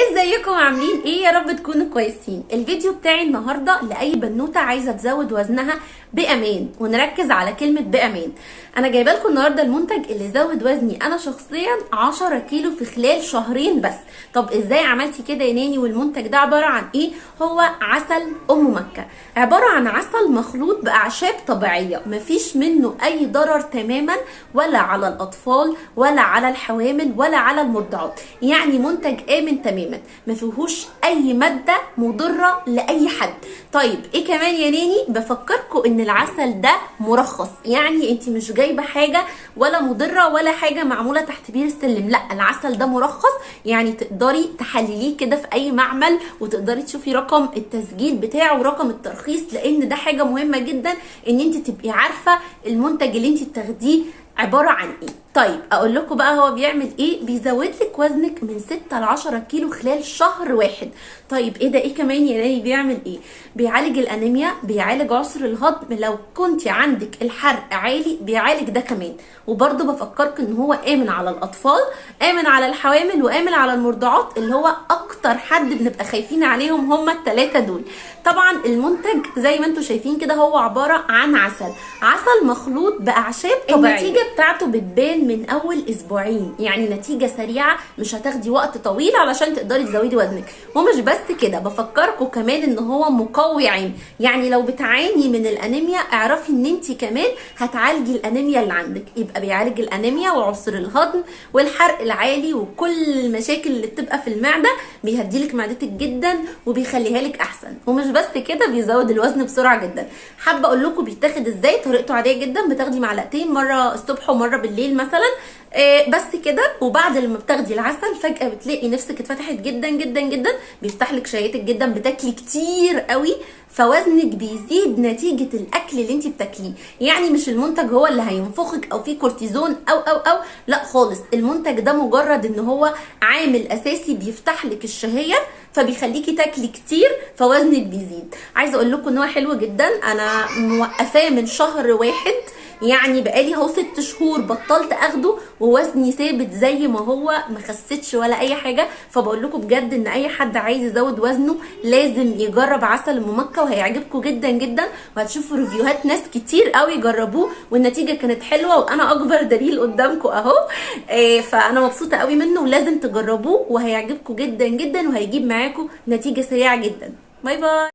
ازيكم عاملين ايه؟ يا رب تكونوا كويسين. الفيديو بتاعي النهارده لاي بنوته عايزه تزود وزنها بامان، ونركز على كلمه بامان. انا جايبه لكم النهارده المنتج اللي زود وزني انا شخصيا 10 كيلو في خلال شهرين بس. طب ازاي عملتي كده يا ناني؟ والمنتج ده عباره عن ايه؟ هو عسل ام مكه، عباره عن عسل مخلوط باعشاب طبيعيه، مفيش منه اي ضرر تماما، ولا على الاطفال ولا على الحوامل ولا على المرضعات. يعني منتج امن تماما، ما فيهوش اي ماده مضره لاي حد. طيب ايه كمان يا ناني؟ بفكركم ان العسل ده مرخص، يعني انت مش جايبه حاجه ولا مضره ولا حاجه معموله تحت بير السلم، لا العسل ده مرخص، يعني تقدري تحلليه كده في اي معمل، وتقدري تشوفي رقم التسجيل بتاعه ورقم الترخيص، لان ده حاجه مهمه جدا ان انت تبقي عارفه المنتج اللي انت بتاخديه عباره عن ايه. طيب اقول لكم بقى هو بيعمل ايه؟ بيزود لك وزنك من 6 ل 10 كيلو خلال شهر واحد. طيب ايه ده؟ ايه كمان يا ناني بيعمل ايه؟ بيعالج الانيميا، بيعالج عسر الهضم، لو كنت عندك الحرق عالي بيعالج ده كمان. وبرده بفكرك ان هو امن على الاطفال، امن على الحوامل، وامن على المرضعات، اللي هو اكتر حد بنبقى خايفين عليهم هما الثلاثه دول. طبعا المنتج زي ما انتم شايفين كده هو عباره عن عسل مخلوط باعشاب طبيعيه. النتيجه بتاعته بتبان من اول اسبوعين، يعني نتيجه سريعه، مش هتاخدي وقت طويل علشان تقدري تزودي وزنك. ومش بس كده، بفكركم كمان ان هو مقوي عين، يعني لو بتعاني من الانيميا اعرفي ان انت كمان هتعالجي الانيميا اللي عندك. يبقى بيعالج الانيميا وعسر الهضم والحرق العالي وكل المشاكل اللي بتبقى في المعده، بيهديلك معدتك جدا وبيخليها لك احسن. ومش بس كده، بيزود الوزن بسرعه جدا. حابه اقول لكم بيتاخد ازاي؟ طريقته عاديه جدا، بتاخدي معلقتين، مره الصبح ومره بالليل مثلا، بس كده. وبعد لما بتاخدي العسل فجاه بتلاقي نفسك اتفتحت جدا جدا جدا، بيفتح لك شهيتك جدا، بتاكلي كتير قوي، فوزنك بيزيد نتيجه الاكل اللي انت بتاكليه. يعني مش المنتج هو اللي هينفخك او فيه كورتيزون او لا خالص، المنتج ده مجرد ان هو عامل اساسي بيفتح لك الشهيه، فبيخليكي تاكلي كتير، فوزنك بيزيد. عايزه اقول لكم ان هو حلو جدا، انا موقفاه من شهر واحد، يعني بقالي اهو 6 شهور بطلت اخده، ووزني ثابت زي ما هو، ما خسيتش ولا اي حاجه. فبقول لكم بجد ان اي حد عايز يزود وزنه لازم يجرب عسل ام مكه، وهيعجبكم جدا جدا، وهتشوفوا ريفيوهات ناس كتير قوي جربوه والنتيجه كانت حلوه، وانا اكبر دليل قدامكم اهو. فانا مبسوطه قوي منه، ولازم تجربوه وهيعجبكم جدا جدا، وهيجيب معاكم نتيجه سريعه جدا. باي باي.